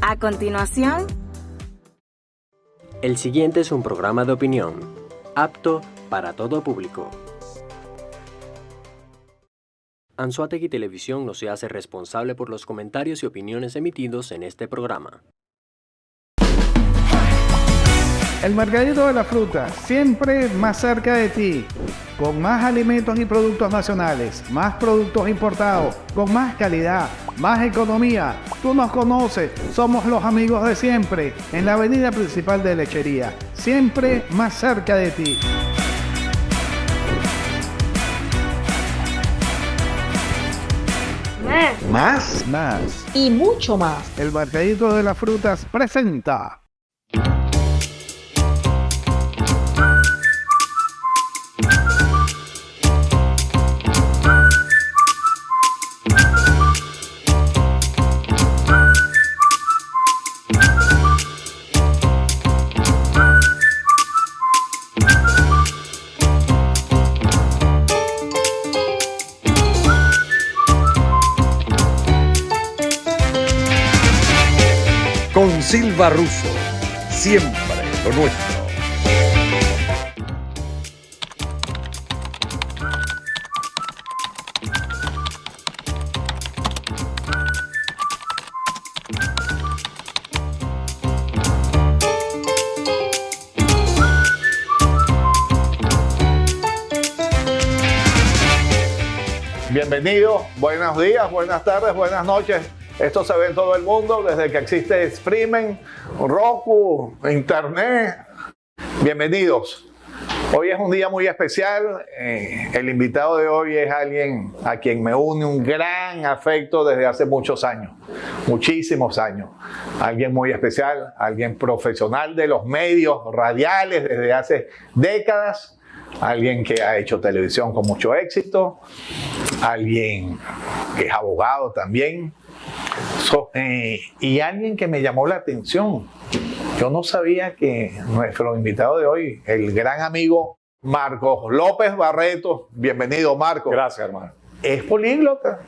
A continuación, el siguiente es un programa de opinión, apto para todo público. Anzoátegui Televisión no se hace responsable por los comentarios y opiniones emitidos en este programa. El Mercadito de la Fruta, siempre más cerca de ti, con más alimentos y productos nacionales, más productos importados, con más calidad, más economía. Tú nos conoces, somos los amigos de siempre, en la avenida principal de Lechería, siempre más cerca de ti. Más y mucho más. El Mercadito de las Frutas presenta. Con Silva Russo, siempre lo nuestro. Bienvenidos, buenos días, buenas tardes, buenas noches. Esto se ve en todo el mundo desde que existe streaming, Roku, internet. Bienvenidos. Hoy es un día muy especial. El invitado de hoy es alguien a quien me une un gran afecto desde hace muchos años, muchísimos años. Alguien muy especial, alguien profesional de los medios radiales desde hace décadas. Alguien que ha hecho televisión con mucho éxito. Alguien que es abogado también. Y alguien que me llamó la atención. Yo no sabía que nuestro invitado de hoy, el gran amigo Marcos López Barreto, bienvenido Marcos. Gracias, hermano. Es políglota.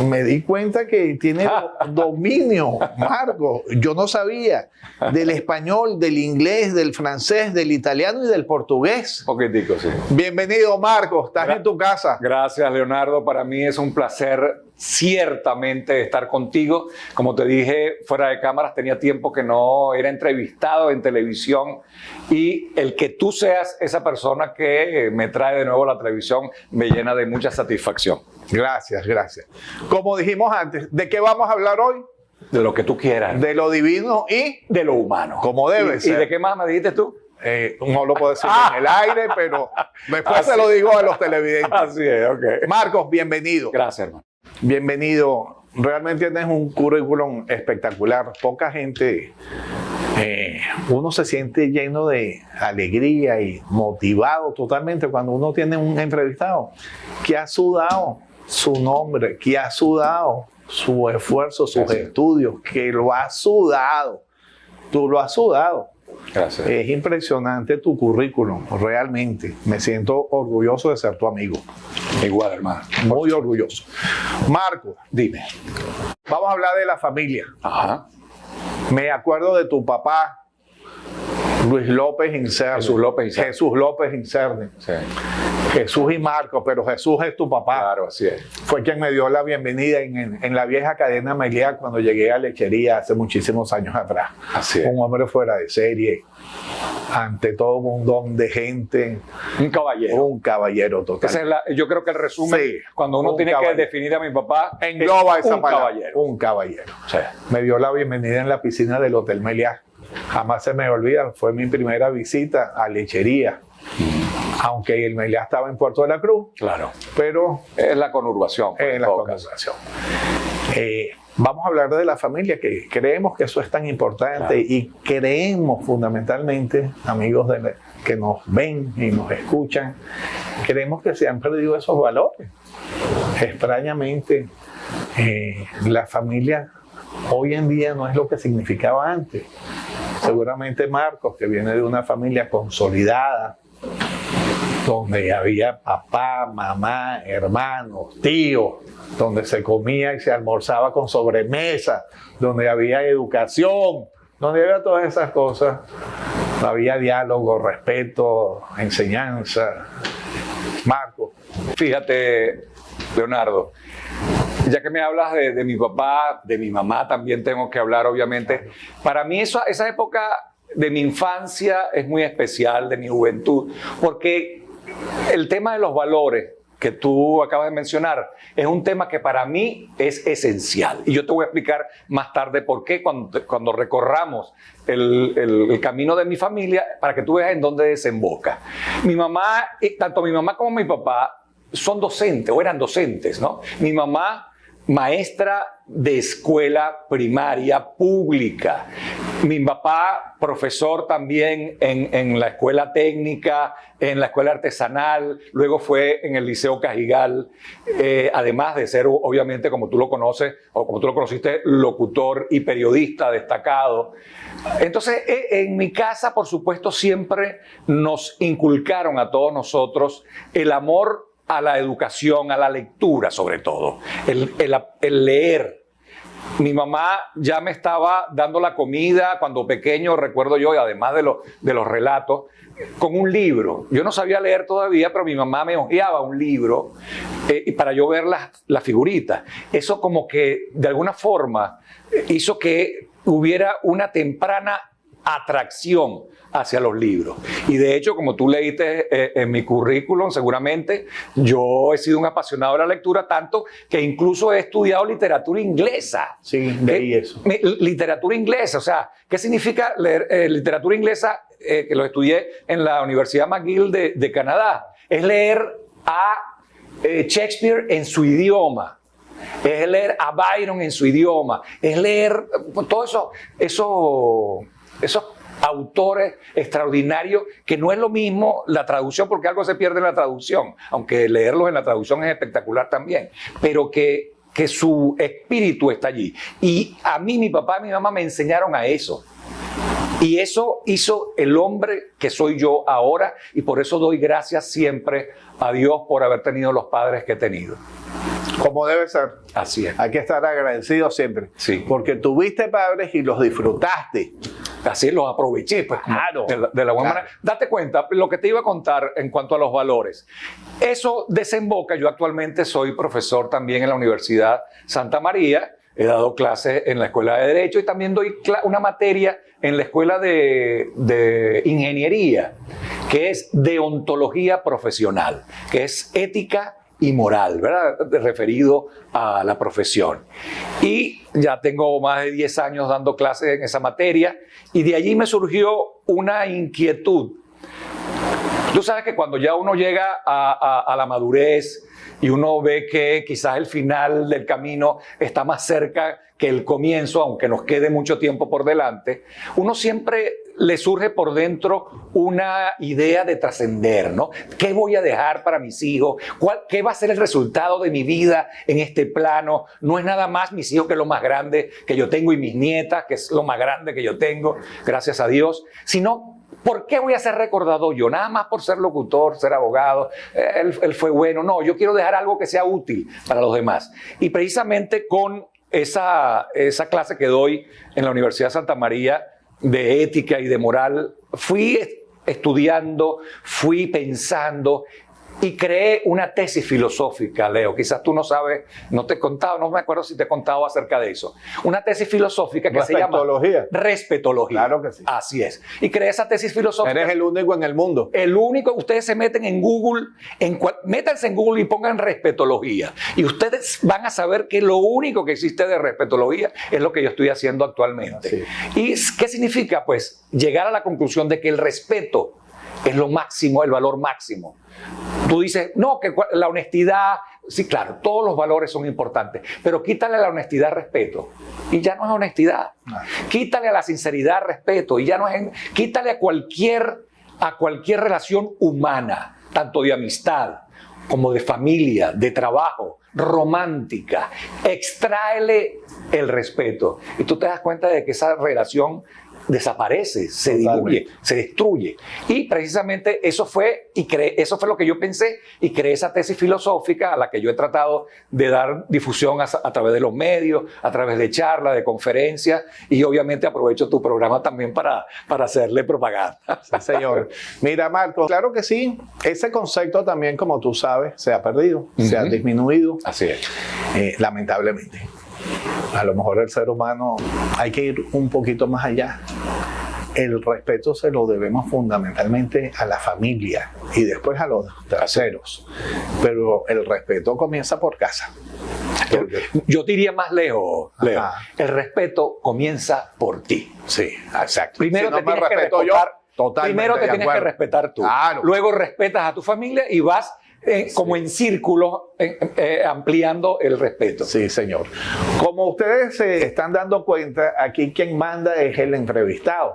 Me di cuenta que tiene dominio, Marcos. Yo no sabía del español, del inglés, del francés, del italiano y del portugués. Poquitico, sí. Bienvenido, Marcos. Estás en tu casa. Gracias, Leonardo. Para mí es un placer ciertamente estar contigo. Como te dije, fuera de cámaras, tenía tiempo que no era entrevistado en televisión y el que tú seas esa persona que me trae de nuevo a la televisión me llena de mucha satisfacción. Gracias, gracias. Como dijimos antes, ¿de qué vamos a hablar hoy? De lo que tú quieras. De lo divino y de lo humano. Como debe ser. ¿Y de qué más me dijiste tú? No lo puedo decir en el aire, pero después se lo digo a los televidentes. Así es, ok. Marcos, bienvenido. Gracias, hermano. Bienvenido. Realmente tienes un currículum espectacular. Poca gente, uno se siente lleno de alegría y motivado totalmente cuando uno tiene un entrevistado que ha sudado su nombre, que ha sudado su esfuerzo, sus estudios, que lo ha sudado. Tú lo has sudado. Gracias. Es impresionante tu currículum, realmente. Me siento orgulloso de ser tu amigo. Igual, hermano. Muy orgulloso. Marco, dime. Vamos a hablar de la familia. Ajá. Me acuerdo de tu papá, Luis López Incerne. Jesús López Incerne. Jesús López Incerne. Sí. Jesús y Marcos, pero Jesús es tu papá. Claro, así es. Fue quien me dio la bienvenida en la vieja cadena Meliá cuando llegué a Lechería hace muchísimos años atrás. Así es. Un hombre fuera de serie, ante todo un montón de gente. Un caballero. Un caballero total. Esa es yo creo que el resumen, sí, cuando uno tiene caballero. que definir a mi papá, engloba esa un palabra. Caballero. Un caballero. Sí. Me dio la bienvenida en la piscina del Hotel Meliá. Jamás se me olvida, fue mi primera visita a Lechería. Aunque el Meliá estaba en Puerto de la Cruz. Claro. Pero es la conurbación. Es la conurbación. Vamos a hablar de la familia, que creemos que eso es tan importante. Claro. Y creemos fundamentalmente, amigos que nos ven y nos escuchan, creemos que se han perdido esos valores. Extrañamente, la familia hoy en día no es lo que significaba antes. Seguramente Marcos, que viene de una familia consolidada, donde había papá, mamá, hermanos, tíos, donde se comía y se almorzaba con sobremesa, donde había educación, donde había todas esas cosas. Había diálogo, respeto, enseñanza. Marco. Fíjate, Leonardo, ya que me hablas de mi papá, de mi mamá también tengo que hablar, obviamente. Para mí esa época de mi infancia es muy especial, de mi juventud, porque el tema de los valores que tú acabas de mencionar es un tema que para mí es esencial. Y yo te voy a explicar más tarde por qué cuando recorramos el camino de mi familia, para que tú veas en dónde desemboca. Mi mamá, tanto mi mamá como mi papá, son docentes o eran docentes, ¿no? Mi mamá, maestra de escuela primaria pública. Mi papá, profesor también en la escuela técnica, en la escuela artesanal, luego fue en el Liceo Cajigal, además de ser, obviamente, como tú lo conoces, o como tú lo conociste, locutor y periodista destacado. Entonces, en mi casa, por supuesto, siempre nos inculcaron a todos nosotros el amor a la educación, a la lectura sobre todo, el leer. Mi mamá ya me estaba dando la comida cuando pequeño, recuerdo yo, y además de los relatos, con un libro. Yo no sabía leer todavía, pero mi mamá me hojeaba un libro para yo ver las figuritas. Eso como que de alguna forma hizo que hubiera una temprana atracción hacia los libros. Y de hecho, como tú leíste en mi currículum, seguramente yo he sido un apasionado de la lectura, tanto que incluso he estudiado literatura inglesa. Sí, leí eso. Literatura inglesa, o sea, ¿qué significa leer literatura inglesa? Que lo estudié en la Universidad McGill de Canadá. Es leer a Shakespeare en su idioma. Es leer a Byron en su idioma. Es leer todo esos autores extraordinarios, que no es lo mismo la traducción, porque algo se pierde en la traducción, aunque leerlos en la traducción es espectacular también, pero que su espíritu está allí. Y a mí, mi papá y mi mamá me enseñaron a eso. Y eso hizo el hombre que soy yo ahora, y por eso doy gracias siempre a Dios por haber tenido los padres que he tenido. Como debe ser. Así es. Hay que estar agradecido siempre. Sí. Porque tuviste padres y los disfrutaste. Así los aproveché, pues, claro, de la buena manera. Date cuenta, lo que te iba a contar en cuanto a los valores. Eso desemboca, yo actualmente soy profesor también en la Universidad Santa María, he dado clases en la Escuela de Derecho y también doy una materia en la Escuela de Ingeniería, que es deontología profesional, que es ética y moral, ¿verdad? Referido a la profesión. Y ya tengo más de 10 años dando clases en esa materia y de allí me surgió una inquietud. Tú sabes que cuando ya uno llega a la madurez y uno ve que quizás el final del camino está más cerca que el comienzo, aunque nos quede mucho tiempo por delante, uno siempre le surge por dentro una idea de trascender, ¿no? ¿Qué voy a dejar para mis hijos? ¿Qué va a ser el resultado de mi vida en este plano? No es nada más mis hijos, que es lo más grande que yo tengo, y mis nietas, que es lo más grande que yo tengo, gracias a Dios, sino ¿por qué voy a ser recordado yo? Nada más por ser locutor, ser abogado, él fue bueno. No, yo quiero dejar algo que sea útil para los demás. Y precisamente con esa clase que doy en la Universidad Santa María de ética y de moral, fui estudiando, fui pensando y creé una tesis filosófica, Leo. Quizás tú no sabes, no te he contado, no me acuerdo si te he contado acerca de eso. Una tesis filosófica que se llama Respetología. Claro que sí. Así es. Y creé esa tesis filosófica. Eres el único en el mundo. El único. Ustedes se meten en Google, métanse en Google y pongan respetología. Y ustedes van a saber que lo único que existe de respetología es lo que yo estoy haciendo actualmente. Sí. ¿Y qué significa? Pues llegar a la conclusión de que el respeto es lo máximo, el valor máximo. Tú dices, no, que la honestidad, sí, claro, todos los valores son importantes, pero quítale a la honestidad respeto y ya no es honestidad. Quítale a la sinceridad respeto y ya no es. Quítale a cualquier relación humana, tanto de amistad como de familia, de trabajo, romántica. Extráele el respeto y tú te das cuenta de que esa relación desaparece, se diluye, se destruye. Y precisamente eso fue lo que yo pensé y creé esa tesis filosófica a la que yo he tratado de dar difusión a través de los medios, a través de charlas, de conferencias, y obviamente aprovecho tu programa también para hacerle propaganda. Sí, señor. Mira, Marcos, claro que sí, ese concepto también, como tú sabes, se ha perdido, se ha disminuido. Así es. Lamentablemente. A lo mejor el ser humano hay que ir un poquito más allá. El respeto se lo debemos fundamentalmente a la familia y después a los terceros. Pero el respeto comienza por casa. Yo diría más lejos, Leo. Ajá. El respeto comienza por ti. Sí, exacto. Primero Si no te me tienes que respeto respetar. totalmente Primero te de tienes que acuerdo. respetar tú. Claro. Luego respetas a tu familia y vas como en círculos ampliando el respeto. Sí, señor. Como ustedes se están dando cuenta, aquí quien manda es el entrevistado.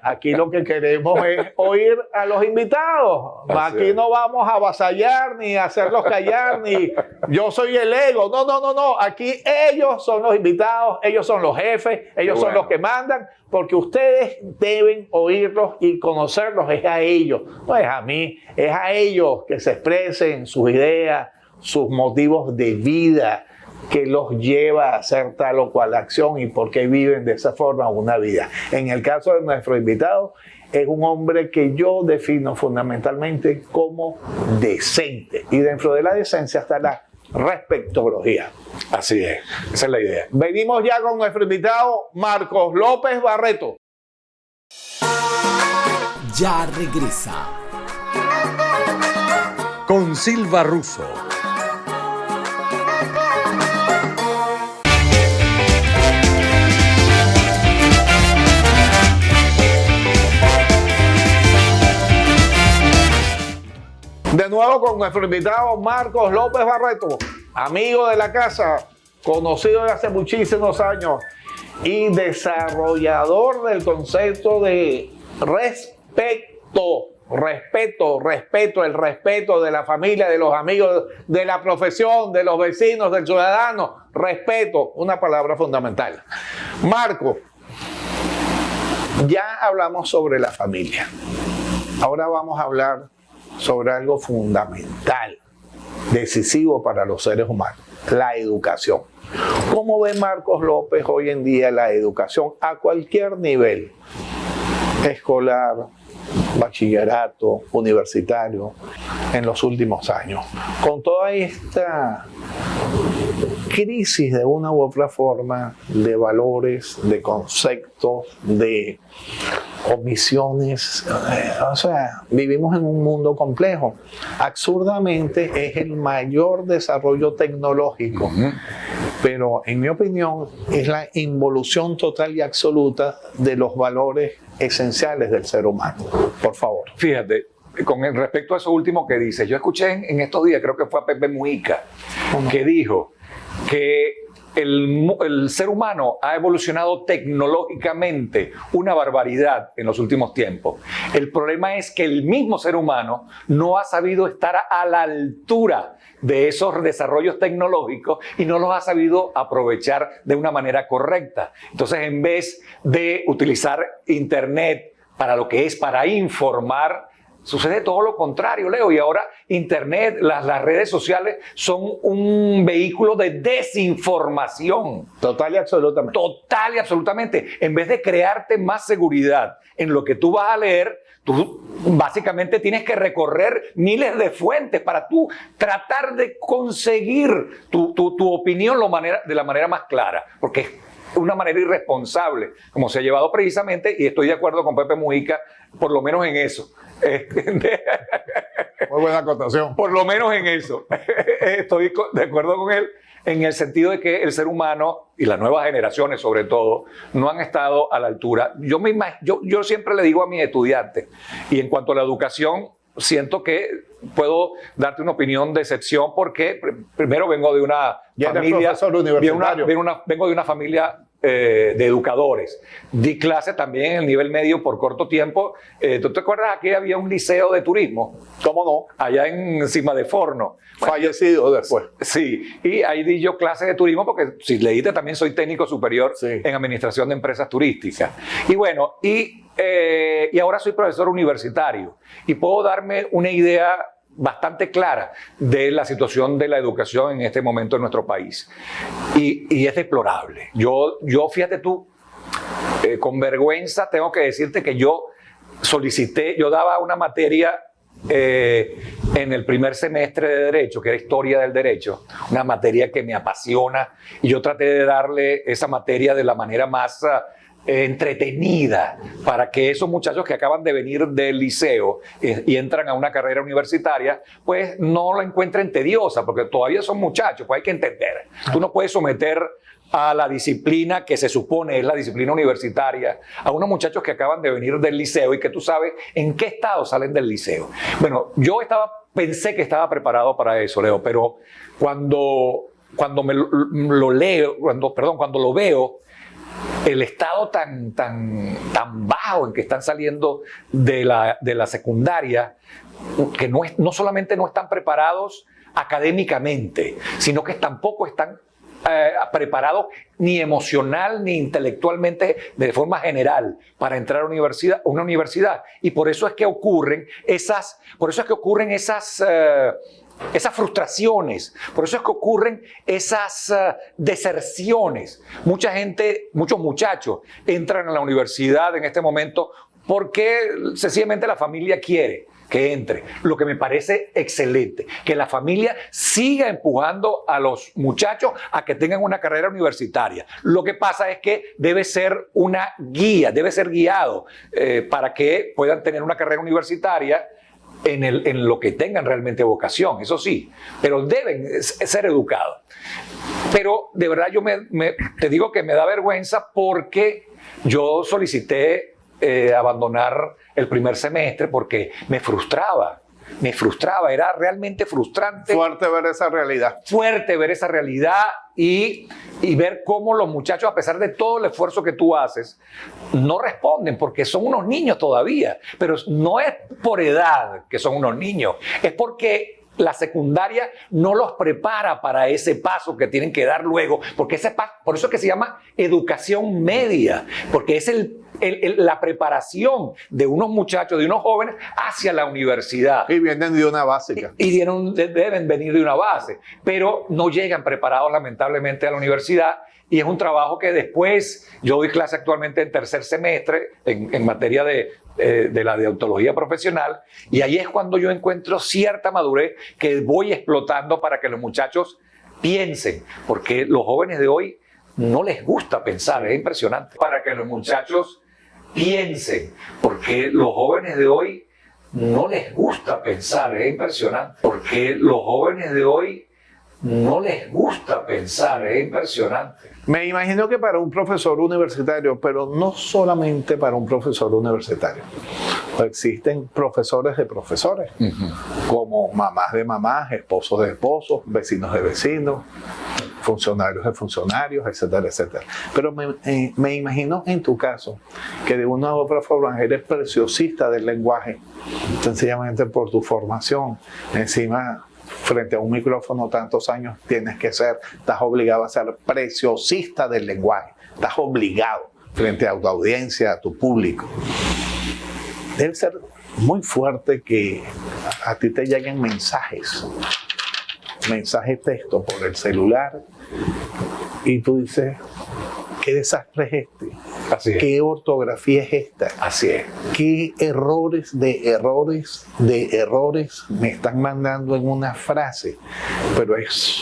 Aquí lo que queremos es oír a los invitados. Así Aquí es. no vamos a avasallar ni a hacerlos callar, ni yo soy el ego. No, no, no, no. Aquí ellos son los invitados, ellos son los jefes, ellos son los que mandan, porque ustedes deben oírlos y conocerlos. Es a ellos, no es a mí, es a ellos que se expresen sus ideas, sus motivos de vida que los lleva a hacer tal o cual acción y por qué viven de esa forma una vida. En el caso de nuestro invitado, es un hombre que yo defino fundamentalmente como decente. Y dentro de la decencia está la respectología. Así es, esa es la idea. Venimos ya con nuestro invitado, Marcos López Barreto. Ya regresa. Con Silva Russo. De nuevo con nuestro invitado Marcos López Barreto, amigo de la casa, conocido de hace muchísimos años y desarrollador del concepto de respeto. El respeto de la familia, de los amigos, de la profesión, de los vecinos, del ciudadano. Respeto, una palabra fundamental. Marco, ya hablamos sobre la familia. Ahora vamos a hablar sobre algo fundamental, decisivo para los seres humanos, la educación. ¿Cómo ve Marcos López hoy en día la educación a cualquier nivel? Escolar, bachillerato, universitario, en los últimos años. Con toda esta crisis de una u otra forma de valores, de conceptos, de omisiones, o sea, vivimos en un mundo complejo. Absurdamente es el mayor desarrollo tecnológico, pero en mi opinión es la involución total y absoluta de los valores esenciales del ser humano. Por favor. Fíjate, con respecto a eso último que dices, yo escuché en estos días, creo que fue a Pepe Mujica, que dijo que el ser humano ha evolucionado tecnológicamente una barbaridad en los últimos tiempos. El problema es que el mismo ser humano no ha sabido estar a la altura de esos desarrollos tecnológicos y no los ha sabido aprovechar de una manera correcta. Entonces, en vez de utilizar Internet para lo que es, para informar, sucede todo lo contrario, Leo, y ahora Internet, las redes sociales son un vehículo de desinformación. Total y absolutamente. Total y absolutamente. En vez de crearte más seguridad en lo que tú vas a leer, tú básicamente tienes que recorrer miles de fuentes para tú tratar de conseguir tu opinión de la manera más clara, porque es una manera irresponsable, como se ha llevado precisamente, y estoy de acuerdo con Pepe Mujica, por lo menos en eso. Muy buena acotación. Por lo menos en eso. Estoy de acuerdo con él en el sentido de que el ser humano y las nuevas generaciones sobre todo no han estado a la altura. Yo siempre le digo a mis estudiantes, y en cuanto a la educación, siento que puedo darte una opinión de excepción porque primero vengo de una Ya eres familia, profesor universitario. vengo de una familia de educadores. Di clase también en el nivel medio por corto tiempo. ¿Tú te acuerdas que había un liceo de turismo? ¿Cómo no? Allá encima de Forno. Fallecido después. Sí, y ahí di yo clases de turismo porque si leíste también soy técnico superior Sí. en administración de empresas turísticas. Y bueno, y ahora soy profesor universitario y puedo darme una idea bastante clara de la situación de la educación en este momento en nuestro país. Y es deplorable. Yo fíjate tú, con vergüenza tengo que decirte que yo daba una materia en el primer semestre de Derecho, que era Historia del Derecho, una materia que me apasiona, y yo traté de darle esa materia de la manera más entretenida para que esos muchachos que acaban de venir del liceo y entran a una carrera universitaria, pues no la encuentren tediosa, porque todavía son muchachos, pues hay que entender. Tú no puedes someter a la disciplina que se supone es la disciplina universitaria a unos muchachos que acaban de venir del liceo y que tú sabes en qué estado salen del liceo. Bueno, yo pensé que estaba preparado para eso, Leo, pero cuando lo veo, el estado tan bajo en que están saliendo de la secundaria, que no solamente no están preparados académicamente, sino que tampoco están preparados ni emocional ni intelectualmente de forma general para entrar a una universidad. Y por eso es que ocurren esas frustraciones, por eso es que ocurren esas deserciones. Muchos muchachos entran a la universidad en este momento porque sencillamente la familia quiere que entre. Lo que me parece excelente, que la familia siga empujando a los muchachos a que tengan una carrera universitaria. Lo que pasa es que debe ser una guía, debe ser guiado para que puedan tener una carrera universitaria en lo que tengan realmente vocación, eso sí, pero deben ser educados. Pero de verdad te digo que me da vergüenza porque yo solicité abandonar el primer semestre porque me frustraba, era realmente frustrante. Fuerte ver esa realidad. Fuerte ver esa realidad y ver cómo los muchachos, a pesar de todo el esfuerzo que tú haces, no responden porque son unos niños todavía. Pero no es por edad que son unos niños, es porque la secundaria no los prepara para ese paso que tienen que dar luego, porque por eso es que se llama educación media, porque es la preparación de unos muchachos, de unos jóvenes hacia la universidad. Y vienen de una básica. Y deben venir de una base, pero no llegan preparados lamentablemente a la universidad. Y es un trabajo que después, yo doy clase actualmente en tercer semestre en materia de la deontología profesional, y ahí es cuando yo encuentro cierta madurez que voy explotando para que los muchachos piensen, porque los jóvenes de hoy no les gusta pensar, es impresionante. Para que los muchachos piensen, porque los jóvenes de hoy no les gusta pensar, es impresionante, porque los jóvenes de hoy no les gusta pensar, es impresionante. Me imagino que para un profesor universitario, pero no solamente para un profesor universitario, existen profesores de profesores, como mamás de mamás, esposos de esposos, vecinos de vecinos, funcionarios de funcionarios, etcétera, etcétera. Pero me imagino en tu caso que de una u otra forma eres preciosista del lenguaje, sencillamente por tu formación. Encima, frente a un micrófono tantos años, estás obligado a ser preciosista del lenguaje, estás obligado frente a tu audiencia, a tu público. Debe ser muy fuerte que a ti te lleguen mensajes texto por el celular y tú dices, ¿qué desastre es este? Así es. ¿Qué ortografía es esta? Así es. ¿Qué errores me están mandando en una frase? Pero es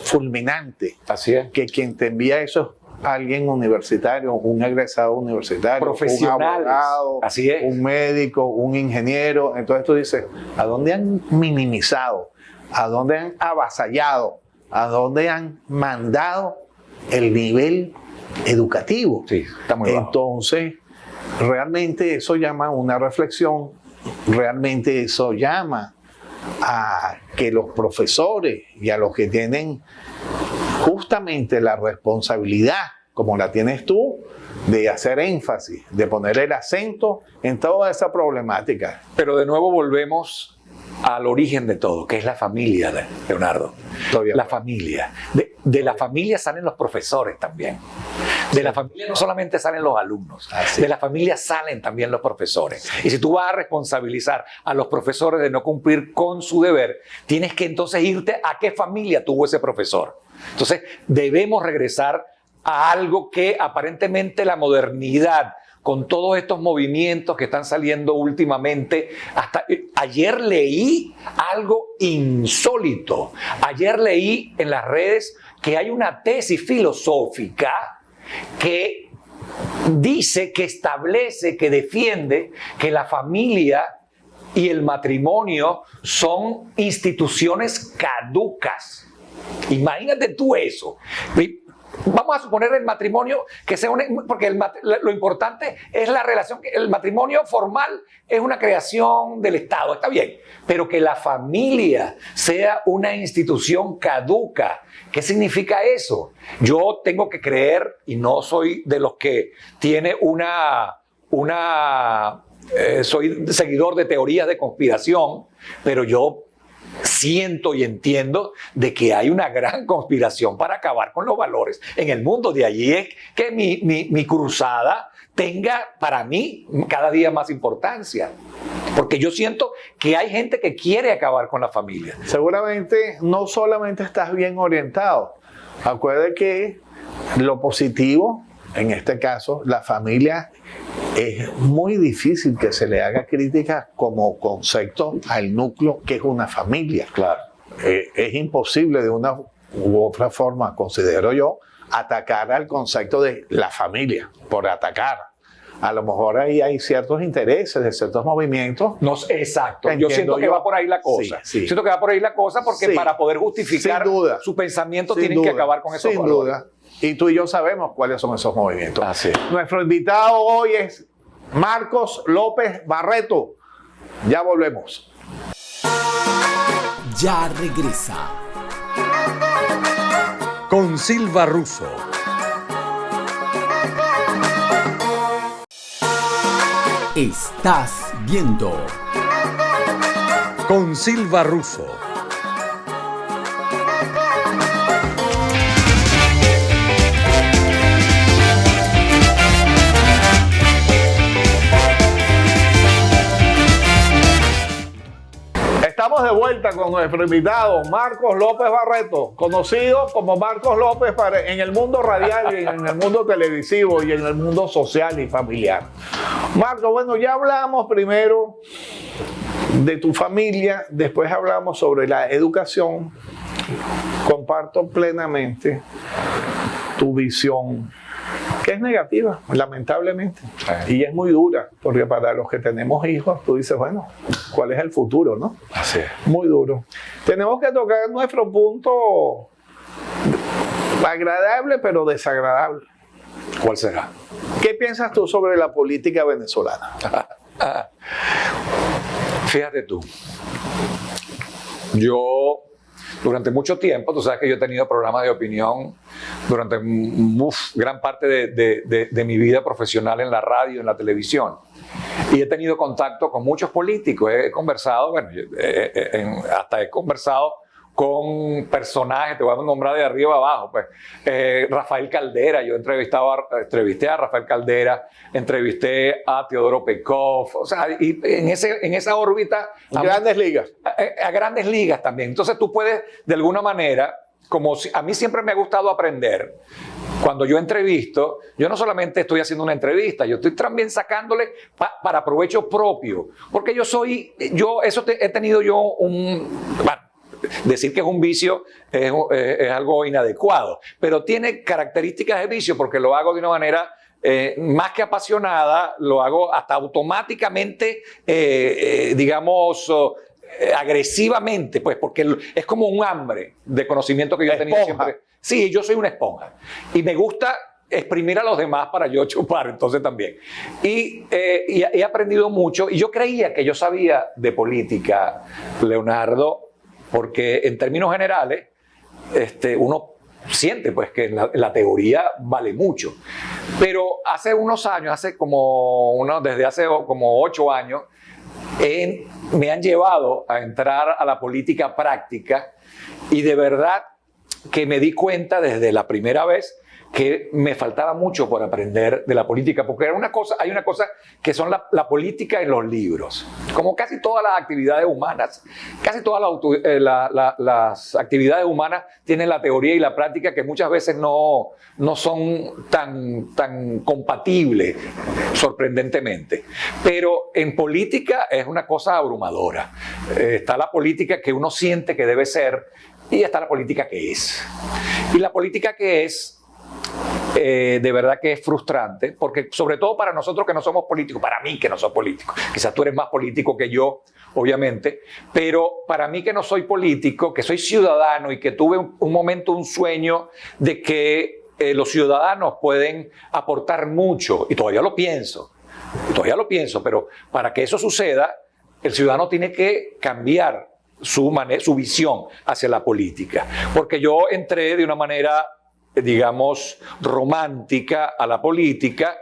fulminante. Así es. Que quien te envía eso es alguien universitario, un egresado universitario, profesionales. Un abogado, así es. Un médico, un ingeniero. Entonces tú dices, ¿a dónde han minimizado? ¿A dónde han avasallado? ¿A dónde han mandado el nivel educativo? Sí, está muy bajo. Entonces, realmente eso llama a una reflexión, realmente eso llama a que los profesores y a los que tienen justamente la responsabilidad como la tienes tú, de hacer énfasis, de poner el acento en toda esa problemática. Pero de nuevo volvemos al origen de todo, que es la familia, Leonardo. La familia. De la familia salen los profesores también. De la familia no solamente salen los alumnos, de la familia salen también los profesores. Y si tú vas a responsabilizar a los profesores de no cumplir con su deber, tienes que entonces irte a qué familia tuvo ese profesor. Entonces debemos regresar a algo que aparentemente la modernidad, con todos estos movimientos que están saliendo últimamente, hasta ayer leí algo insólito. Ayer leí en las redes que hay una tesis filosófica que dice, que establece, que defiende que la familia y el matrimonio son instituciones caducas. Imagínate tú eso. Vamos a suponer el matrimonio que sea porque lo importante es la relación. El matrimonio formal es una creación del Estado, está bien, pero que la familia sea una institución caduca. ¿Qué significa eso? Yo tengo que creer, y no soy de los que tiene soy seguidor de teorías de conspiración, pero yo siento y entiendo de que hay una gran conspiración para acabar con los valores en el mundo. De allí es que mi cruzada tenga para mí cada día más importancia, porque yo siento que hay gente que quiere acabar con la familia. Seguramente no solamente estás bien orientado. Acuérdate que lo positivo, en este caso, la familia, es muy difícil que se le haga crítica como concepto al núcleo que es una familia. Claro. Es imposible de una u otra forma, considero yo, atacar al concepto de la familia, por atacar. A lo mejor ahí hay ciertos intereses de ciertos movimientos. No, exacto. Yo siento que va por ahí la cosa. Sí. Siento que va por ahí la cosa porque para poder justificar su pensamiento tienen que acabar con esos valores. Sin duda. Y tú y yo sabemos cuáles son esos movimientos. Así es. Nuestro invitado hoy es Marcos López Barreto. Ya volvemos. Ya regresa. Con Silva Russo. Estás viendo Con Silva Russo. Estamos de vuelta con nuestro invitado Marcos López Barreto, conocido como Marcos López en el mundo radial y en el mundo televisivo y en el mundo social y familiar. Marcos, bueno, ya hablamos primero de tu familia, después hablamos sobre la educación. Comparto plenamente tu visión, que es negativa, lamentablemente. Y es muy dura, porque para los que tenemos hijos, tú dices, bueno, ¿cuál es el futuro, no? Así es. Muy duro. Tenemos que tocar nuestro punto agradable, pero desagradable. ¿Cuál será? ¿Qué piensas tú sobre la política venezolana? Fíjate tú. Yo, durante mucho tiempo, tú sabes que yo he tenido programas de opinión durante gran parte de mi vida profesional en la radio, en la televisión. Y he tenido contacto con muchos políticos. He conversado, bueno, hasta he conversado con personajes, te voy a nombrar de arriba abajo, pues. Rafael Caldera, yo entrevisté a Rafael Caldera, entrevisté a Teodoro Pekov, o sea, y en esa órbita... Grandes ligas. A grandes ligas también. Entonces tú puedes, de alguna manera, a mí siempre me ha gustado aprender. Cuando yo entrevisto, yo no solamente estoy haciendo una entrevista, yo estoy también sacándole para provecho propio, porque he tenido yo decir que es un vicio es algo inadecuado, pero tiene características de vicio porque lo hago de una manera más que apasionada, lo hago hasta automáticamente, agresivamente, pues, porque es como un hambre de conocimiento que yo he tenido siempre. Sí, yo soy una esponja y me gusta exprimir a los demás para yo chupar, entonces también. Y he aprendido mucho y yo creía que yo sabía de política, Leonardo, porque en términos generales uno siente pues que la teoría vale mucho. Pero hace unos años, desde hace como 8 años, me han llevado a entrar a la política práctica y de verdad que me di cuenta desde la primera vez que me faltaba mucho por aprender de la política, porque hay una cosa que son la política en los libros. Como casi todas las actividades humanas, casi todas las actividades humanas tienen la teoría y la práctica que muchas veces no son tan compatibles, sorprendentemente. Pero en política es una cosa abrumadora. Está la política que uno siente que debe ser y está la política que es. Y la política que es, de verdad que es frustrante, porque sobre todo para nosotros que no somos políticos, para mí que no soy político, quizás tú eres más político que yo, obviamente, pero para mí que no soy político, que soy ciudadano y que tuve un momento, un sueño de que los ciudadanos pueden aportar mucho, y todavía lo pienso, pero para que eso suceda, el ciudadano tiene que cambiar su visión hacia la política, porque yo entré de una manera, digamos, romántica a la política,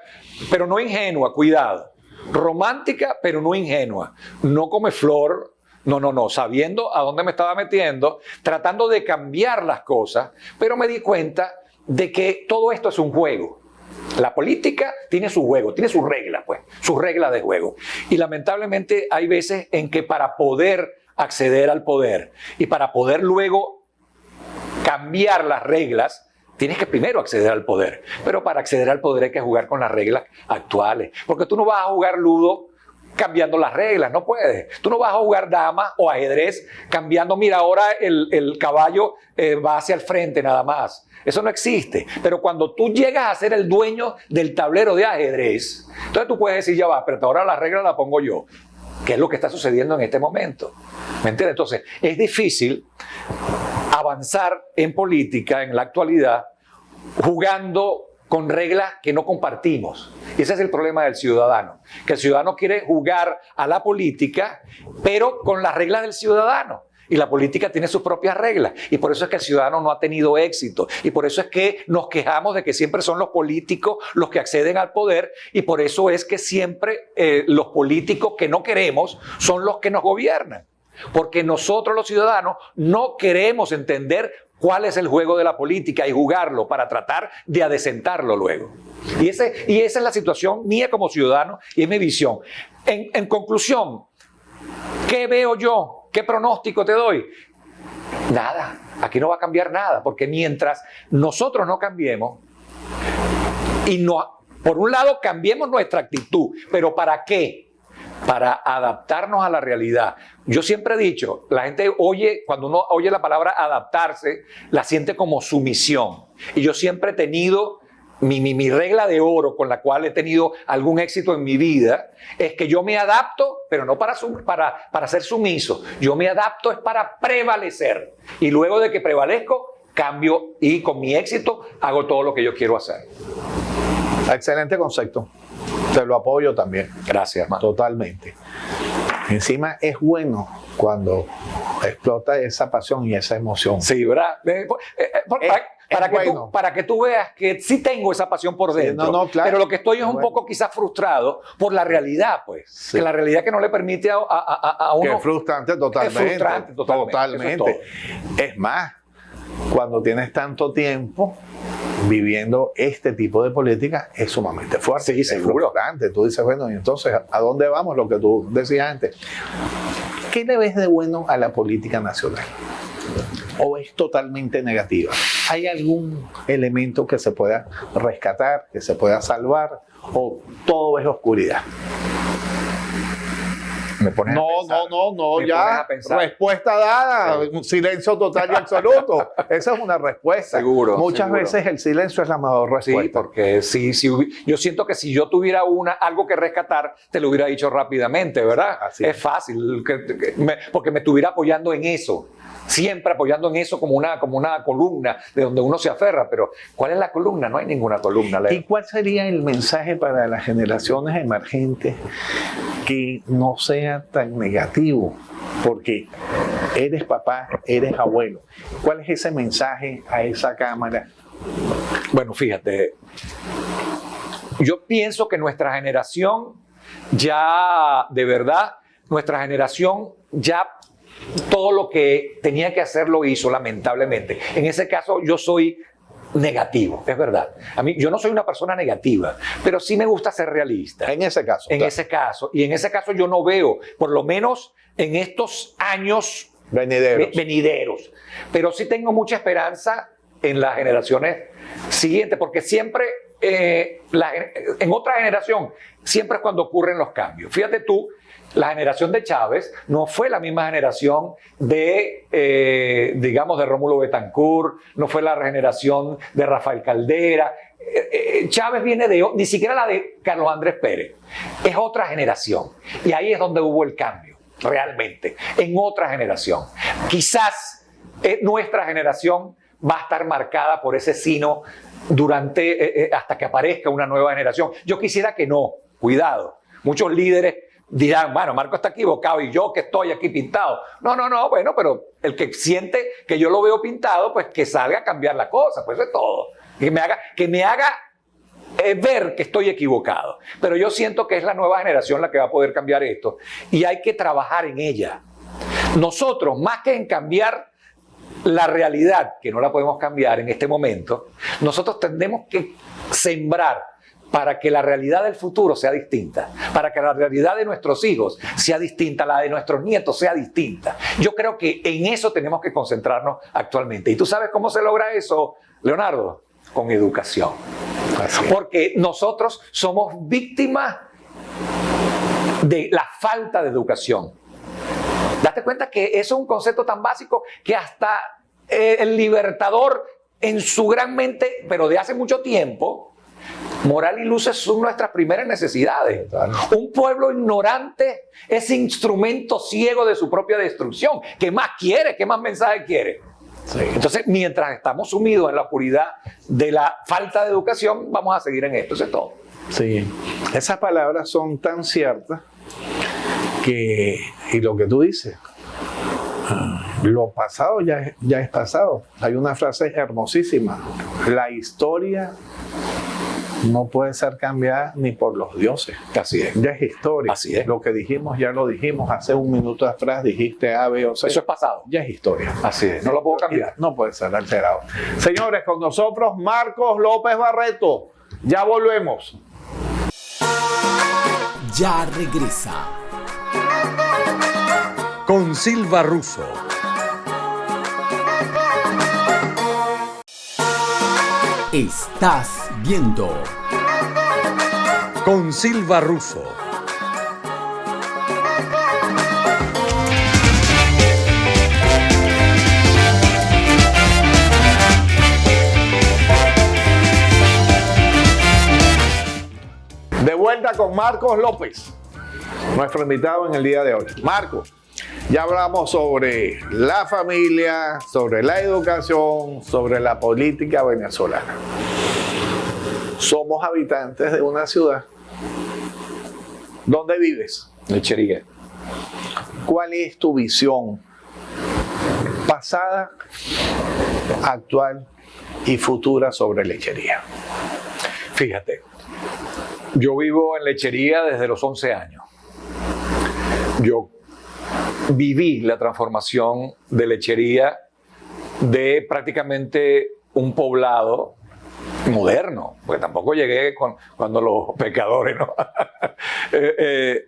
pero no ingenua, cuidado. Romántica, pero no ingenua. No come flor, no, sabiendo a dónde me estaba metiendo, tratando de cambiar las cosas, pero me di cuenta de que todo esto es un juego. La política tiene su juego, tiene sus reglas, pues, sus reglas de juego. Y lamentablemente hay veces en que para poder acceder al poder y para poder luego cambiar las reglas, tienes que primero acceder al poder. Pero para acceder al poder hay que jugar con las reglas actuales. Porque tú no vas a jugar ludo cambiando las reglas, no puedes. Tú no vas a jugar dama o ajedrez cambiando, mira, ahora el caballo va hacia el frente nada más. Eso no existe. Pero cuando tú llegas a ser el dueño del tablero de ajedrez, entonces tú puedes decir, ya va, pero ahora las reglas las pongo yo. ¿Qué es lo que está sucediendo en este momento? ¿Me entiendes? Entonces, es difícil avanzar en política en la actualidad jugando con reglas que no compartimos. Y ese es el problema del ciudadano, que el ciudadano quiere jugar a la política, pero con las reglas del ciudadano. Y la política tiene sus propias reglas. Y por eso es que el ciudadano no ha tenido éxito. Y por eso es que nos quejamos de que siempre son los políticos los que acceden al poder. Y por eso es que siempre los políticos que no queremos son los que nos gobiernan. Porque nosotros los ciudadanos no queremos entender cuál es el juego de la política y jugarlo para tratar de adecentarlo luego. Y esa es la situación mía como ciudadano y es mi visión. En conclusión, ¿qué veo yo? ¿Qué pronóstico te doy? Nada, aquí no va a cambiar nada, porque mientras nosotros no cambiemos y por un lado cambiemos nuestra actitud, pero ¿para qué? Para adaptarnos a la realidad. Yo siempre he dicho, la gente cuando uno oye la palabra adaptarse, la siente como sumisión. Y yo siempre he tenido mi regla de oro con la cual he tenido algún éxito en mi vida, es que yo me adapto, pero no para ser sumiso. Yo me adapto es para prevalecer. Y luego de que prevalezco, cambio y con mi éxito hago todo lo que yo quiero hacer. Excelente concepto. Te lo apoyo también. Gracias, hermano. Totalmente. Encima es bueno cuando explota esa pasión y esa emoción. Sí, ¿verdad? Para que tú veas que sí tengo esa pasión por dentro. No, claro. Pero lo que estoy es un poco quizás frustrado por la realidad, pues. Sí. Que la realidad que no le permite a uno... Que es frustrante totalmente. Es frustrante totalmente. Es más, cuando tienes tanto tiempo viviendo este tipo de política, es sumamente fuerte. Sí, seguro. Es frustrante. Tú dices, bueno, y entonces, ¿a dónde vamos? Lo que tú decías antes. ¿Qué le ves de bueno a la política nacional? ¿O es totalmente negativa? ¿Hay algún elemento que se pueda rescatar, que se pueda salvar? ¿O todo es oscuridad? Me pones No, ya. Respuesta dada, un silencio total y absoluto. Esa es una respuesta. Seguro. Muchas veces el silencio es la mejor respuesta. Sí, porque yo siento que si yo tuviera algo que rescatar, te lo hubiera dicho rápidamente, ¿verdad? Así es fácil, porque me estuviera apoyando en eso. Siempre apoyando en eso como una columna de donde uno se aferra. Pero ¿cuál es la columna? No hay ninguna columna, Leo. ¿Y cuál sería el mensaje para las generaciones emergentes que no sea tan negativo? Porque Eres papá, eres abuelo. ¿Cuál es ese mensaje a esa cámara? Bueno, fíjate, yo pienso que nuestra generación ya, de verdad, nuestra generación ya todo lo que tenía que hacer lo hizo, lamentablemente. En ese caso yo soy negativo, es verdad. Yo no soy una persona negativa, pero sí me gusta ser realista. En ese caso. En ese caso. Y en ese caso yo no veo, por lo menos en estos años venideros. Pero sí tengo mucha esperanza en las generaciones siguientes, porque siempre, en otra generación, siempre es cuando ocurren los cambios. Fíjate tú, la generación de Chávez no fue la misma generación de, digamos, de Rómulo Betancourt, no fue la generación de Rafael Caldera. Chávez viene ni siquiera la de Carlos Andrés Pérez. Es otra generación. Y ahí es donde hubo el cambio, realmente, en otra generación. Quizás nuestra generación va a estar marcada por ese sino hasta que aparezca una nueva generación. Yo quisiera que no, cuidado. Muchos líderes dirán, bueno, Marco está equivocado y yo que estoy aquí pintado. No, bueno, pero el que siente que yo lo veo pintado, pues que salga a cambiar la cosa, pues eso es todo. Que me haga ver que estoy equivocado. Pero yo siento que es la nueva generación la que va a poder cambiar esto y hay que trabajar en ella. Nosotros, más que en cambiar la realidad, que no la podemos cambiar en este momento, nosotros tenemos que sembrar para que la realidad del futuro sea distinta, para que la realidad de nuestros hijos sea distinta, la de nuestros nietos sea distinta. Yo creo que en eso tenemos que concentrarnos actualmente. ¿Y tú sabes cómo se logra eso, Leonardo? Con educación. Porque nosotros somos víctimas de la falta de educación. Date cuenta que eso es un concepto tan básico que hasta el Libertador en su gran mente, pero de hace mucho tiempo, moral y luces son nuestras primeras necesidades. Un pueblo ignorante es instrumento ciego de su propia destrucción. ¿Qué más quiere? ¿Qué más mensaje quiere? Sí. Entonces, mientras estamos sumidos en la oscuridad de la falta de educación, vamos a seguir en esto. Eso es todo. Sí, esas palabras son tan ciertas que, y lo que tú dices, lo pasado ya es pasado. Hay una frase hermosísima: la historia no puede ser cambiada ni por los dioses. Así es. Ya es historia. Así es. Lo que dijimos, ya lo dijimos. Hace un minuto atrás dijiste A, B o C. Eso es pasado. Ya es historia. Así es. No lo puedo cambiar. No puede ser alterado. Señores, con nosotros Marcos López Barreto. Ya volvemos. Ya regresa. Con Silva Russo. Estás viendo Con Silva Russo. De vuelta con Marcos López, nuestro invitado en el día de hoy. Marcos, ya hablamos sobre la familia, sobre la educación, sobre la política venezolana. Somos habitantes de una ciudad. ¿Dónde vives? Lechería. ¿Cuál es tu visión pasada, actual y futura sobre Lechería? Fíjate, yo vivo en Lechería desde los 11 años. Yo viví la transformación de Lechería de prácticamente un poblado moderno, porque tampoco llegué cuando los pecadores, ¿no?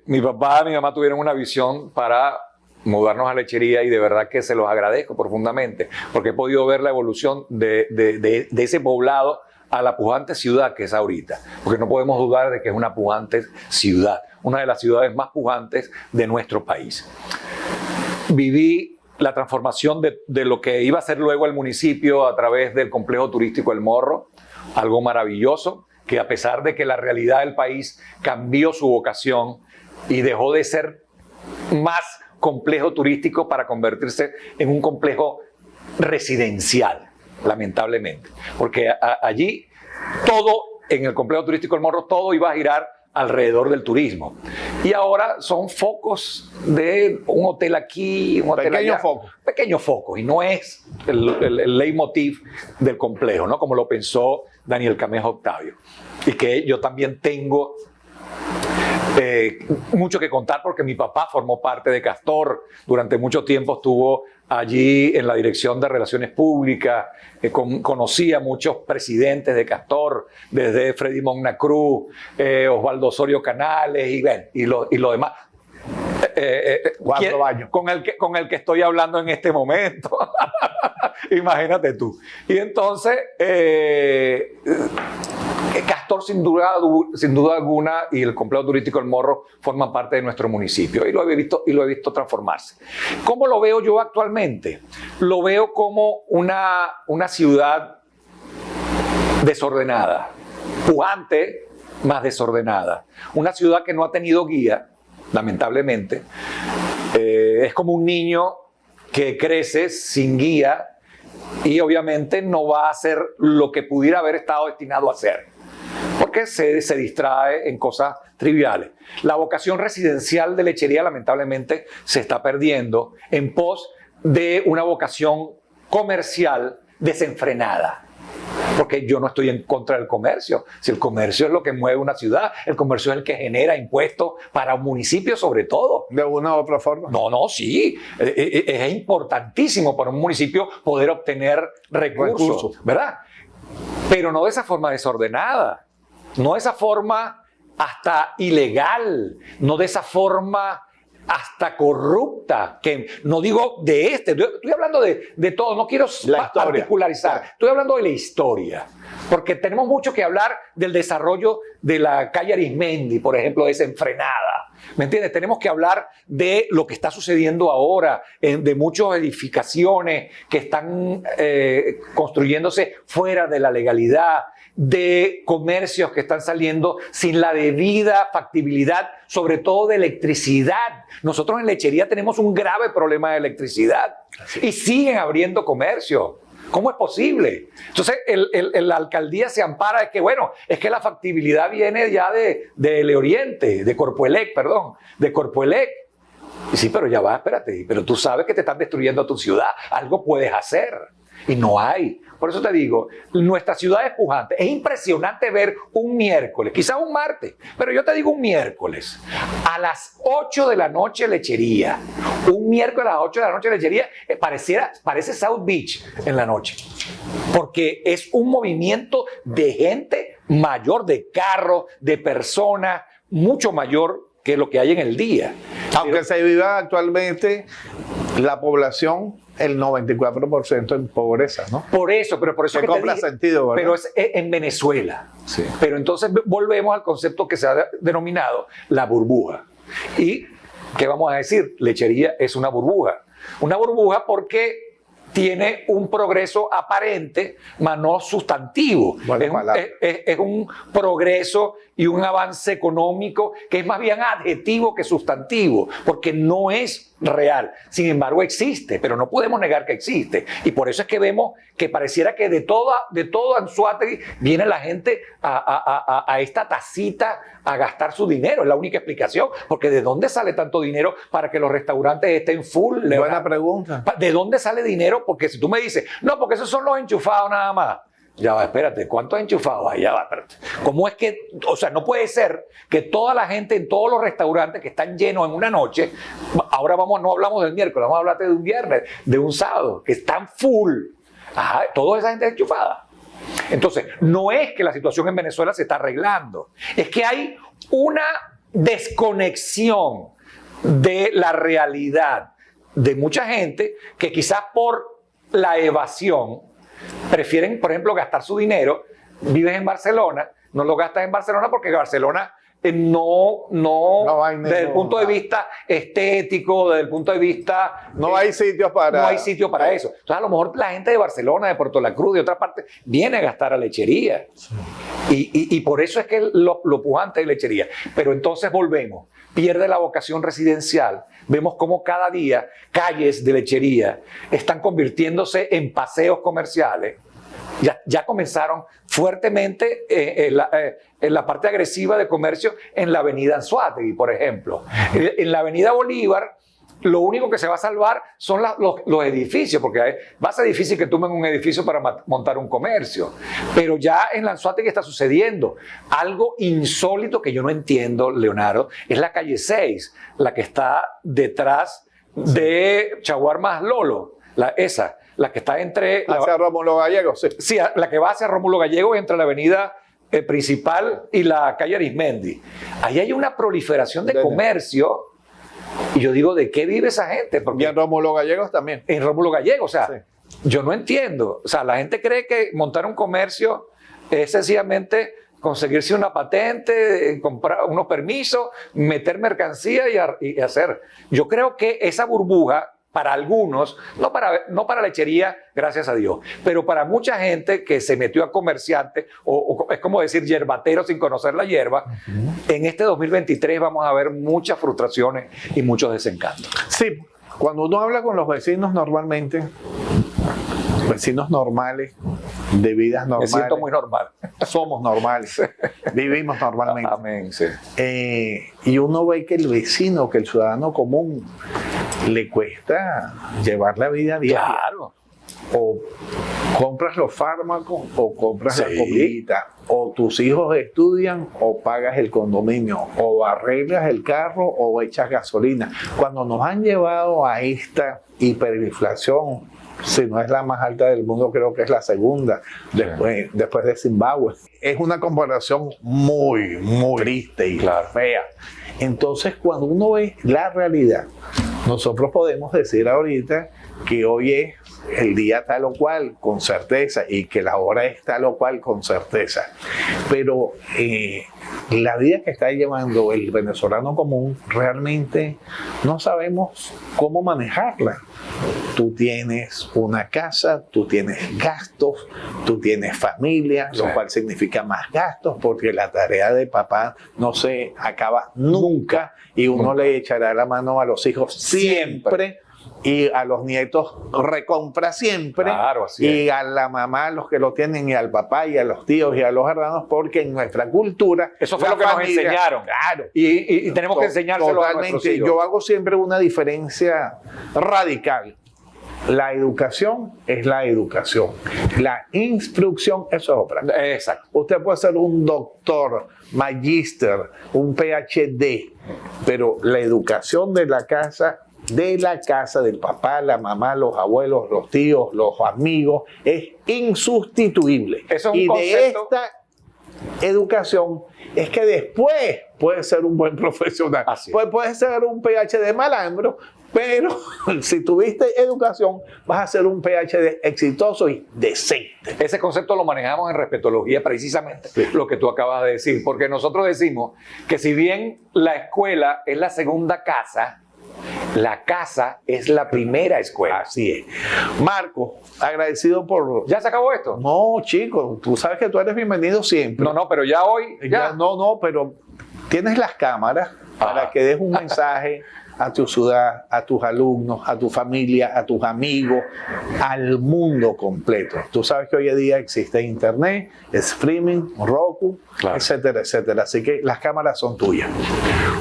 Mi papá y mi mamá tuvieron una visión para mudarnos a Lechería y de verdad que se los agradezco profundamente, porque he podido ver la evolución de ese poblado a la pujante ciudad que es ahorita, porque no podemos dudar de que es una pujante ciudad, una de las ciudades más pujantes de nuestro país. Viví la transformación de lo que iba a ser luego el municipio a través del complejo turístico El Morro, algo maravilloso, que a pesar de que la realidad del país cambió su vocación y dejó de ser más complejo turístico para convertirse en un complejo residencial, lamentablemente, porque allí todo, en el complejo turístico El Morro, todo iba a girar alrededor del turismo. Y ahora son focos de un hotel aquí, un hotel Pequeños allá. focos. Pequeños focos. Y no es el leitmotiv del complejo, ¿no? Como lo pensó Daniel Camejo Octavio. Y que yo también tengo mucho que contar porque mi papá formó parte de Castor. Durante mucho tiempo estuvo allí en la Dirección de Relaciones Públicas. Conocí a muchos presidentes de Castor, desde Freddy Mogna Cruz, Osvaldo Osorio Canales y lo demás. 4 años. Con el que estoy hablando en este momento. Imagínate tú. Y entonces, Castor sin duda alguna y el complejo turístico El Morro forman parte de nuestro municipio y lo he visto transformarse. ¿Cómo lo veo yo actualmente? Lo veo como una ciudad desordenada, pujante, más desordenada. Una ciudad que no ha tenido guía, lamentablemente. Es como un niño que crece sin guía y obviamente no va a hacer lo que pudiera haber estado destinado a hacer, porque se distrae en cosas triviales. La vocación residencial de Lechería lamentablemente se está perdiendo en pos de una vocación comercial desenfrenada. Porque yo no estoy en contra del comercio. Si el comercio es lo que mueve una ciudad, el comercio es el que genera impuestos para un municipio sobre todo. De una u otra forma. No, sí. Es importantísimo para un municipio poder obtener recursos, ¿verdad? Pero no de esa forma desordenada, no de esa forma hasta ilegal, no de esa forma hasta corrupta, que no digo de estoy hablando de todo, no quiero particularizar, estoy hablando de la historia, porque tenemos mucho que hablar del desarrollo de la calle Arismendi, por ejemplo, desenfrenada, ¿me entiendes? Tenemos que hablar de lo que está sucediendo ahora, de muchas edificaciones que están construyéndose fuera de la legalidad, de comercios que están saliendo sin la debida factibilidad, sobre todo de electricidad. Nosotros en Lechería tenemos un grave problema de electricidad y siguen abriendo comercio. ¿Cómo es posible? Entonces, la alcaldía se ampara de que, bueno, es que la factibilidad viene ya de Oriente, de Corpoelec. Y sí, pero ya va, espérate, pero tú sabes que te están destruyendo tu ciudad, algo puedes hacer. Y no hay. Por eso te digo, nuestra ciudad es pujante. Es impresionante ver un miércoles, quizás un martes, pero yo te digo un miércoles, a las 8 de la noche Lechería. Un miércoles a las 8 de la noche Lechería parece South Beach en la noche. Porque es un movimiento de gente mayor, de carros, de personas, mucho mayor que lo que hay en el día. Aunque se viva actualmente la población el 94% en pobreza, ¿no? Por eso que te cobra dije, sentido, ¿verdad? pero es en Venezuela. Sí. Pero entonces volvemos al concepto que se ha denominado la burbuja. ¿Y qué vamos a decir? Lechería es una burbuja. Una burbuja porque tiene un progreso aparente, mas no sustantivo. Es un progreso y un avance económico que es más bien adjetivo que sustantivo, porque no es real. Sin embargo, existe, pero no podemos negar que existe. Y por eso es que vemos que pareciera que de todo Anzoátegui viene la gente a esta tacita a gastar su dinero. Es la única explicación, porque ¿de dónde sale tanto dinero para que los restaurantes estén full? Buena pregunta. ¿De dónde sale dinero? Porque si tú me dices, no, porque esos son los enchufados nada más. Ya va, espérate, ¿cuántos enchufados hay? Ya va, espérate. ¿Cómo es que, o sea, no puede ser que toda la gente en todos los restaurantes que están llenos en una noche, ahora no hablamos del miércoles, vamos a hablar de un viernes, de un sábado, que están full. Ajá, toda esa gente es enchufada. Entonces, no es que la situación en Venezuela se está arreglando, es que hay una desconexión de la realidad de mucha gente que quizás por la evasión prefieren, por ejemplo, gastar su dinero. Vives en Barcelona, no lo gastas en Barcelona porque Barcelona no desde el punto de vista estético, desde el punto de vista... No hay sitio para eso. Entonces, a lo mejor la gente de Barcelona, de Puerto La Cruz, de otra parte, viene a gastar a Lechería. Sí. Y por eso es que lo pujante de Lechería. Pero entonces volvemos. Pierde la vocación residencial. Vemos cómo cada día calles de Lechería están convirtiéndose en paseos comerciales. Ya comenzaron fuertemente en la parte agresiva de comercio en la avenida Anzoátegui, por ejemplo. En la avenida Bolívar, lo único que se va a salvar son los edificios, porque va a ser difícil que tumben un edificio para montar un comercio. Pero ya en la Anzoátegui está sucediendo algo insólito que yo no entiendo, Leonardo, es la calle 6, la que está detrás de Chaguarmas Lolo, la que está entre... Hacia Rómulo Gallego, sí. Sí, la que va hacia Rómulo Gallego entre la avenida principal y la calle Arismendi. Ahí hay una proliferación de comercio. Y yo digo, ¿de qué vive esa gente? Porque Y en Rómulo Gallegos también. en Rómulo Gallego, o sea, Sí. yo no entiendo. O sea, la gente cree que montar un comercio es sencillamente conseguirse una patente, comprar unos permisos, meter mercancía y hacer. Yo creo que esa burbuja, para algunos, no para lechería, gracias a Dios, pero para mucha gente que se metió a comerciante, o es como decir yerbatero sin conocer la hierba, en este 2023 vamos a ver muchas frustraciones y muchos desencantos. Sí, cuando uno habla con los vecinos normalmente, vecinos normales, de vidas Me normales, siento muy normal. somos normales, vivimos normalmente. Amén, sí. Y uno ve que el vecino, que el ciudadano común, le cuesta llevar la vida diaria. Claro. O compras los fármacos o compras la Sí. comidita, o tus hijos estudian o pagas el condominio, o arreglas el carro o echas gasolina. Cuando nos han llevado a esta hiperinflación, si no es la más alta del mundo, creo que es la segunda, después de Zimbabue. Es una comparación muy, muy triste y fea. Entonces, cuando uno ve la realidad, nosotros podemos decir ahorita que hoy es el día tal o cual con certeza y que la hora es tal o cual con certeza. Pero la vida que está llevando el venezolano común, realmente no sabemos cómo manejarla. Tú tienes una casa, tú tienes gastos, tú tienes familia, lo cual significa más gastos porque la tarea de papá no se acaba nunca y uno le echará la mano a los hijos siempre. Y a los nietos recompra siempre. Claro, así y a la mamá, los que lo tienen, y al papá, y a los tíos, y a los hermanos, porque en nuestra cultura... Eso fue la lo que nos familia- enseñaron. Claro. Y tenemos que enseñárselo a nuestros Totalmente. hijos. Yo hago siempre una diferencia radical. La educación es la educación. La instrucción, eso es otra. Exacto. Usted puede ser un doctor, magíster, un PhD, pero la educación de la casa del papá, la mamá, los abuelos, los tíos, los amigos, es insustituible. Eso es un y concepto. de esta educación es que después puede ser un buen profesional. Así es. Pues puede ser un PhD malandro, pero si tuviste educación, vas a ser un PhD exitoso y decente. Ese concepto lo manejamos en respetología, precisamente lo que tú acabas de decir, porque nosotros decimos que si bien la escuela es la segunda casa, la casa es la primera escuela. Así es. Marco, agradecido por... ¿Ya se acabó esto? No, chico, tú sabes que tú eres bienvenido siempre. No, pero ya hoy... Ya. No, pero tienes las cámaras para que des un mensaje a tu ciudad, a tus alumnos, a tu familia, a tus amigos, al mundo completo. Tú sabes que hoy en día existe internet, streaming, Roku, etcétera, etcétera. Así que las cámaras son tuyas.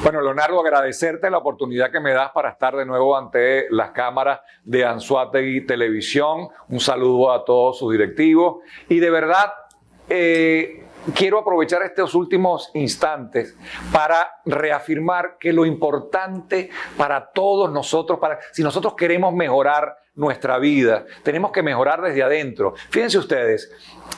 Bueno, Leonardo, agradecerte la oportunidad que me das para estar de nuevo ante las cámaras de Anzoátegui Televisión. Un saludo a todos sus directivos. Y de verdad, quiero aprovechar estos últimos instantes para reafirmar que lo importante para todos nosotros, si nosotros queremos mejorar nuestra vida, tenemos que mejorar desde adentro. Fíjense ustedes,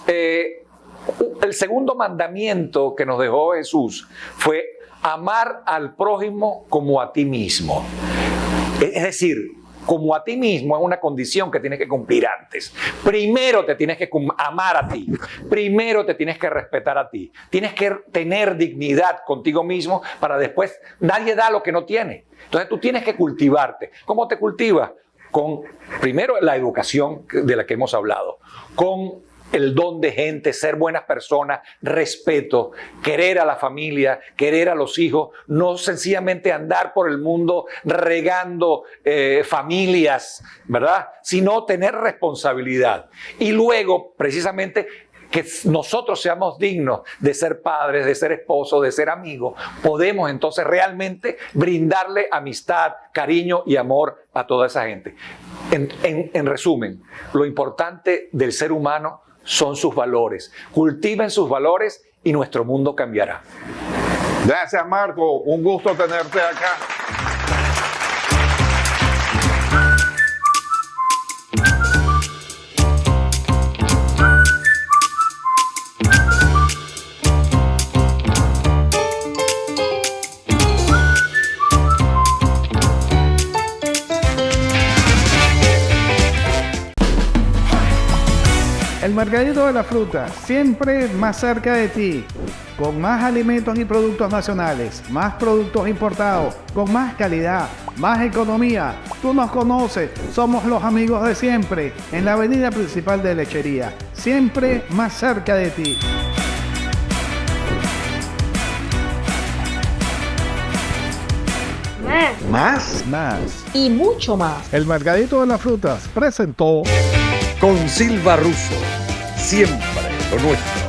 el segundo mandamiento que nos dejó Jesús fue amar al prójimo como a ti mismo. Es decir, como a ti mismo es una condición que tienes que cumplir antes. Primero te tienes que amar a ti. Primero te tienes que respetar a ti. Tienes que tener dignidad contigo mismo para después... Nadie da lo que no tiene. Entonces tú tienes que cultivarte. ¿Cómo te cultivas? Con, primero, la educación de la que hemos hablado. Con el don de gente, ser buenas personas, respeto, querer a la familia, querer a los hijos, no sencillamente andar por el mundo regando familias, ¿verdad? Sino tener responsabilidad. Y luego, precisamente, que nosotros seamos dignos de ser padres, de ser esposos, de ser amigos, podemos entonces realmente brindarle amistad, cariño y amor a toda esa gente. En resumen, lo importante del ser humano son sus valores. Cultiven sus valores y nuestro mundo cambiará. Gracias, Marco. Un gusto tenerte acá. El Mercadito de la Fruta, siempre más cerca de ti, con más alimentos y productos nacionales, más productos importados, con más calidad, más economía. Tú nos conoces, somos los amigos de siempre, en la avenida principal de Lechería, siempre más cerca de ti. Más y mucho más. El Mercadito de las Frutas presentó Con Silva Russo, siempre lo nuestro.